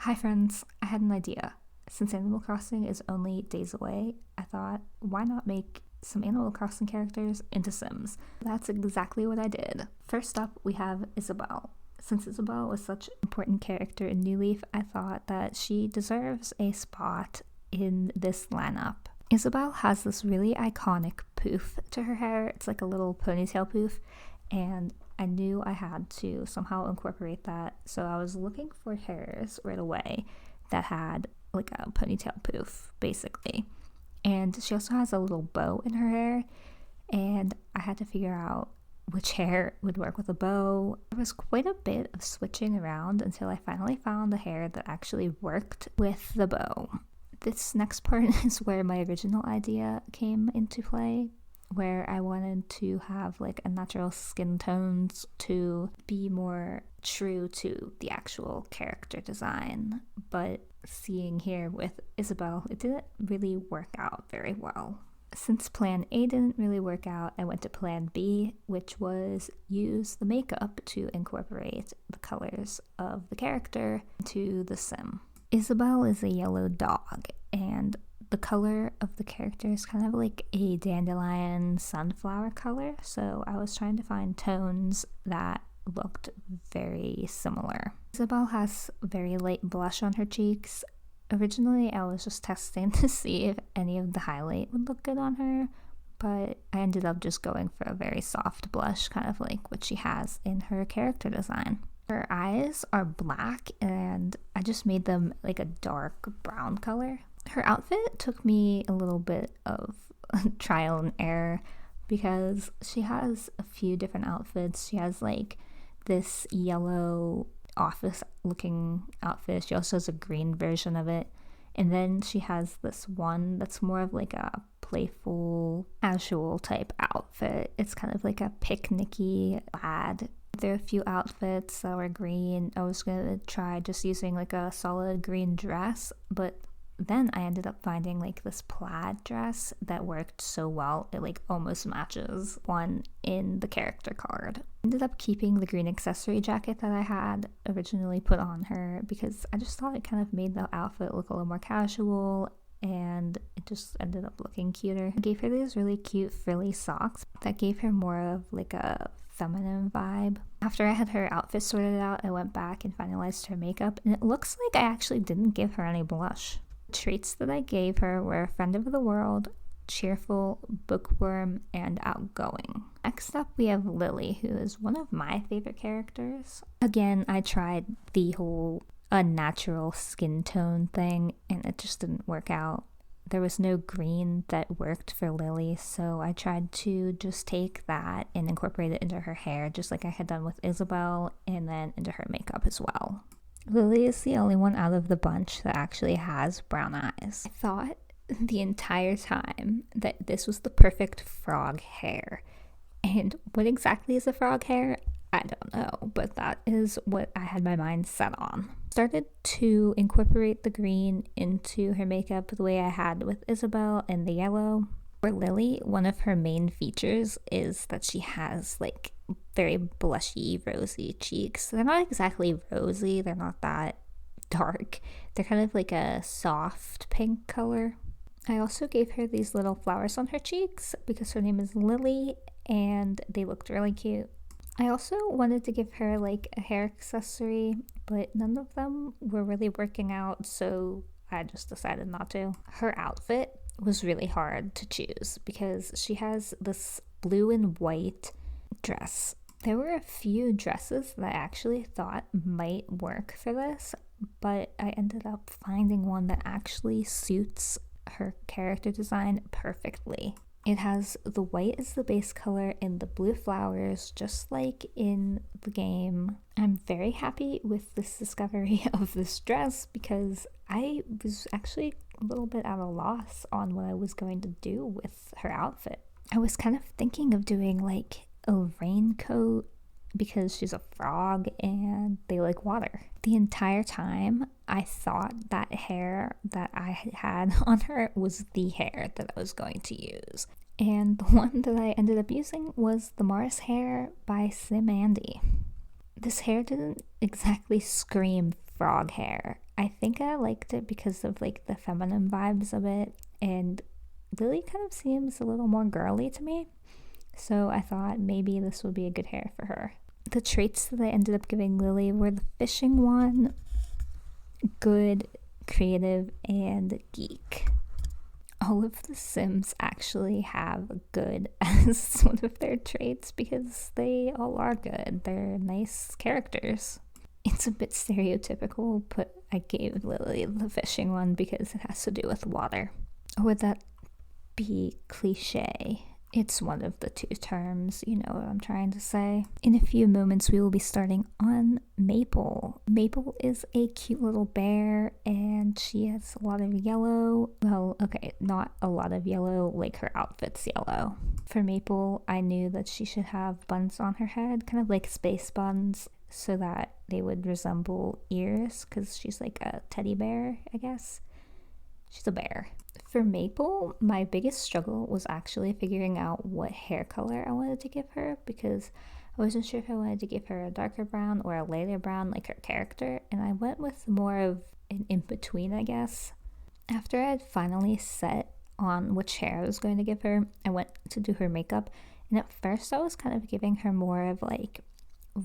Hi friends, I had an idea. Since Animal Crossing is only days away, I thought, why not make some Animal Crossing characters into Sims? That's exactly what I did. First up, we have Isabelle. Since Isabelle was such an important character in New Leaf, I thought that she deserves a spot in this lineup. Isabelle has this really iconic poof to her hair. It's like a little ponytail poof, and I knew I had to somehow incorporate that, so I was looking for hairs right away that had like a ponytail poof, basically. And she also has a little bow in her hair, and I had to figure out which hair would work with a bow. There was quite a bit of switching around until I finally found the hair that actually worked with the bow. This next part is where my original idea came into play, where I wanted to have like a natural skin tones to be more true to the actual character design. But seeing here with Isabelle, it didn't really work out very well. Since plan A didn't really work out, I went to plan B, which was use the makeup to incorporate the colors of the character into the sim. Isabelle is a yellow dog, and the color of the character is kind of like a dandelion sunflower color, so I was trying to find tones that looked very similar. Isabelle has very light blush on her cheeks. Originally, I was just testing to see if any of the highlight would look good on her, but I ended up just going for a very soft blush, kind of like what she has in her character design. Her eyes are black, and I just made them like a dark brown color. Her outfit took me a little bit of trial and error because she has a few different outfits. She has like this yellow office looking outfit. She also has a green version of it. And then she has this one that's more of like a playful, casual type outfit. It's kind of like a picnicky plaid. There are a few outfits that were green. I was gonna try just using like a solid green dress, but then I ended up finding like this plaid dress that worked so well. It like almost matches one in the character card. I ended up keeping the green accessory jacket that I had originally put on her because I just thought it kind of made the outfit look a little more casual, and it just ended up looking cuter. I gave her these really cute frilly socks that gave her more of like a feminine vibe. After I had her outfit sorted out, I went back and finalized her makeup, and it looks like I actually didn't give her any blush. Traits that I gave her were a friend of the world, cheerful, bookworm, and outgoing. Next up, we have Lily, who is one of my favorite characters. Again, I tried the whole unnatural skin tone thing, and it just didn't work out. There was no green that worked for Lily, so I tried to just take that and incorporate it into her hair, just like I had done with Isabelle, and then into her makeup as well. Lily is the only one out of the bunch that actually has brown eyes. I thought the entire time that this was the perfect frog hair. And what exactly is a frog hair? I don't know, but that is what I had my mind set on. Started to incorporate the green into her makeup the way I had with Isabelle and the yellow. For Lily, one of her main features is that she has like very blushy, rosy cheeks. They're not exactly rosy, they're not that dark. They're kind of like a soft pink color. I also gave her these little flowers on her cheeks because her name is Lily and they looked really cute. I also wanted to give her like a hair accessory, but none of them were really working out, so I just decided not to. Her outfit was really hard to choose because she has this blue and white dress. There were a few dresses that I actually thought might work for this, but I ended up finding one that actually suits her character design perfectly. It has the white as the base color and the blue flowers, just like in the game. I'm very happy with this discovery of this dress because I was actually a little bit at a loss on what I was going to do with her outfit. I was kind of thinking of doing like a raincoat because she's a frog and they like water. The entire time I thought that hair that I had on her was the hair that I was going to use. And the one that I ended up using was the Mars hair by Sim Andy. This hair didn't exactly scream frog hair. I think I liked it because of like the feminine vibes of it, and Lily kind of seems a little more girly to me, so I thought maybe this would be a good hair for her. The traits that I ended up giving Lily were the fishing one, good, creative, and geek. All of the Sims actually have good as one of their traits because they all are good. They're nice characters. It's a bit stereotypical, but I gave Lily the fishing one because it has to do with water. Or would that be cliche? It's one of the two terms, you know what I'm trying to say. In a few moments, we will be starting on Maple. Maple is a cute little bear, and she has a lot of yellow. Well, okay, not a lot of yellow, like her outfit's yellow. For Maple, I knew that she should have buns on her head, kind of like space buns, so that they would resemble ears, because she's like a teddy bear, I guess. She's a bear. For Maple, my biggest struggle was actually figuring out what hair color I wanted to give her, because I wasn't sure if I wanted to give her a darker brown or a lighter brown like her character, and I went with more of an in-between, I guess. After I had finally set on which hair I was going to give her, I went to do her makeup, and at first I was kind of giving her more of like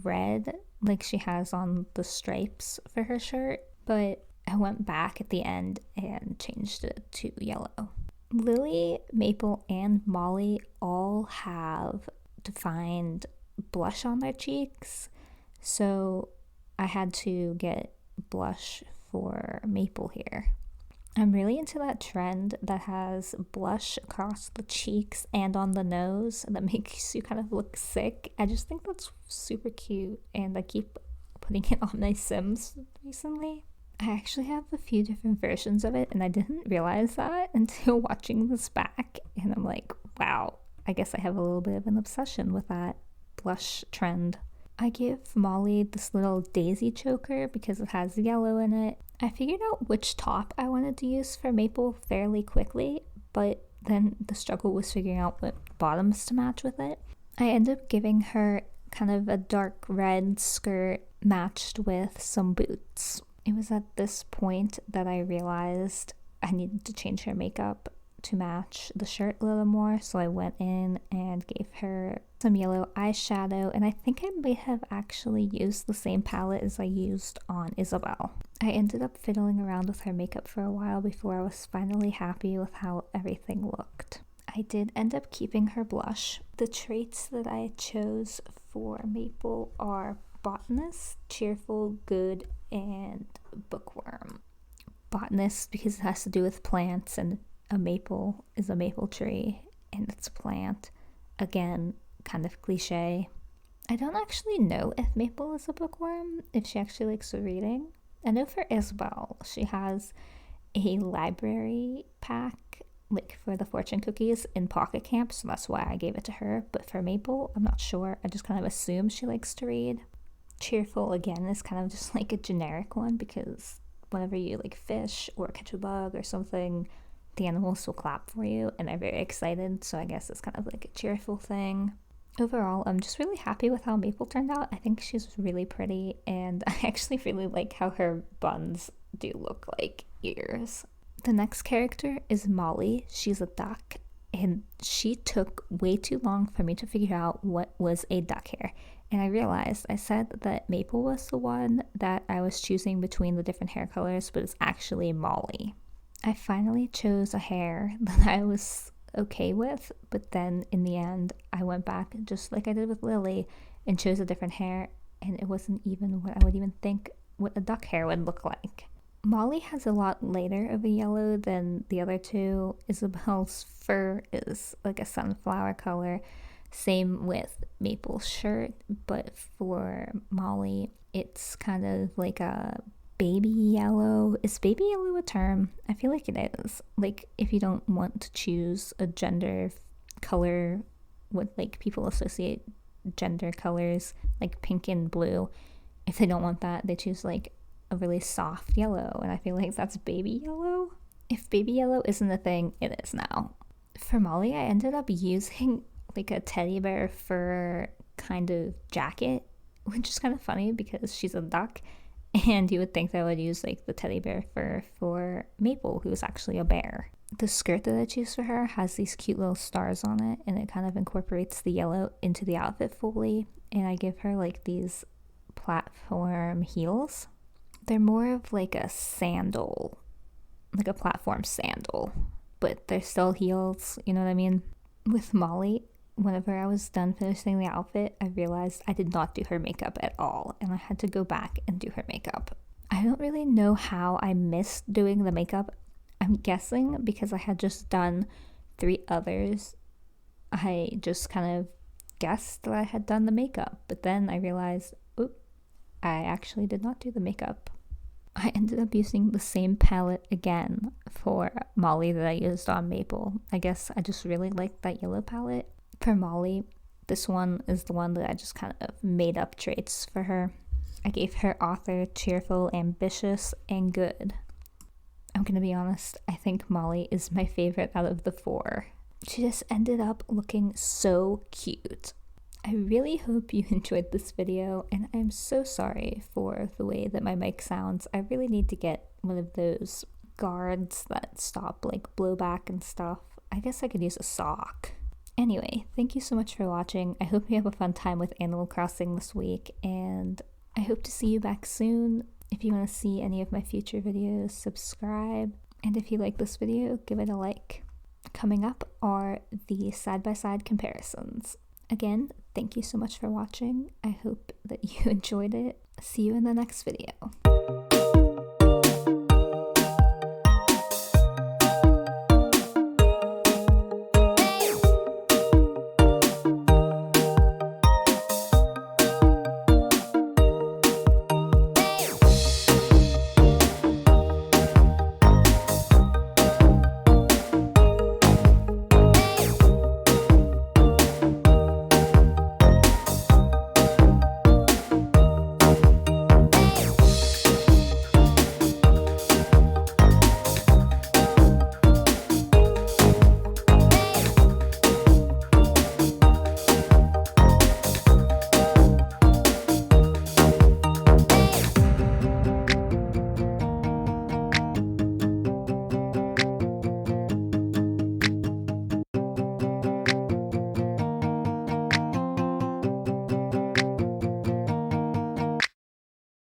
red, like she has on the stripes for her shirt, but I went back at the end and changed it to yellow. Lily, Maple, and Molly all have defined blush on their cheeks, so I had to get blush for Maple here. I'm really into that trend that has blush across the cheeks and on the nose that makes you kind of look sick. I just think that's super cute, and I keep putting it on my Sims recently. I actually have a few different versions of it, and I didn't realize that until watching this back, and I'm like, wow, I guess I have a little bit of an obsession with that blush trend. I give Molly this little daisy choker because it has yellow in it. I figured out which top I wanted to use for Maple fairly quickly, but then the struggle was figuring out what bottoms to match with it. I ended up giving her kind of a dark red skirt matched with some boots. It was at this point that I realized I needed to change her makeup to match the shirt a little more, so I went in and gave her some yellow eyeshadow, and I think I may have actually used the same palette as I used on Isabel. I ended up fiddling around with her makeup for a while before I was finally happy with how everything looked. I did end up keeping her blush. The traits that I chose for Maple are botanist, cheerful, good, and bookworm. Botanist because it has to do with plants, and a maple is a maple tree and it's a plant. Again, kind of cliche. I don't actually know if Maple is a bookworm, if she actually likes reading. I know for Isabel, she has a library pack, like for the fortune cookies in Pocket Camp, so that's why I gave it to her. But for Maple, I'm not sure. I just kind of assume she likes to read. Cheerful, again, is kind of just like a generic one because whenever you like fish or catch a bug or something, the animals will clap for you and they're very excited, so I guess it's kind of like a cheerful thing. Overall, I'm just really happy with how Maple turned out. I think she's really pretty, and I actually really like how her buns do look like ears. The next character is Molly. She's a duck, and she took way too long for me to figure out what was a duck hair. And I realized I said that Maple was the one that I was choosing between the different hair colors, but it's actually Molly. I finally chose a hair that I was okay with, but then in the end, I went back just like I did with Lily and chose a different hair, and it wasn't even what I would even think what a duck hair would look like. Molly has a lot lighter of a yellow than the other two. Isabel's fur is like a sunflower color. Same with Maple's shirt, but for Molly, it's kind of like a baby yellow. Is baby yellow a term? I feel like it is. Like, if you don't want to choose a gender color, what like people associate gender colors, like pink and blue, if they don't want that, they choose like a really soft yellow, and I feel like that's baby yellow. If baby yellow isn't a thing, it is now. For Molly, I ended up using like a teddy bear fur kind of jacket, which is kind of funny because she's a duck And you would think that I would use like the teddy bear fur for Maple, who is actually a bear. The skirt that I choose for her has these cute little stars on it, and it kind of incorporates the yellow into the outfit fully. And I give her like these platform heels. They're more of like a sandal, like a platform sandal, but they're still heels, you know what I mean? With Molly, whenever I was done finishing the outfit, I realized I did not do her makeup at all, and I had to go back and do her makeup. I don't really know how I missed doing the makeup. I'm guessing because I had just done 3 others. I just kind of guessed that I had done the makeup, but then I realized, oop, I actually did not do the makeup. I ended up using the same palette again for Molly that I used on Maple. I guess I just really liked that yellow palette. For Molly, this one is the one that I just kind of made up traits for her. I gave her author, cheerful, ambitious, and good. I'm gonna be honest, I think Molly is my favorite out of the 4. She just ended up looking so cute. I really hope you enjoyed this video, and I'm so sorry for the way that my mic sounds. I really need to get one of those guards that stop like blowback and stuff. I guess I could use a sock. Anyway, thank you so much for watching. I hope you have a fun time with Animal Crossing this week, and I hope to see you back soon. If you want to see any of my future videos, subscribe. And if you like this video, give it a like. Coming up are the side-by-side comparisons. Again, thank you so much for watching. I hope that you enjoyed it. See you in the next video.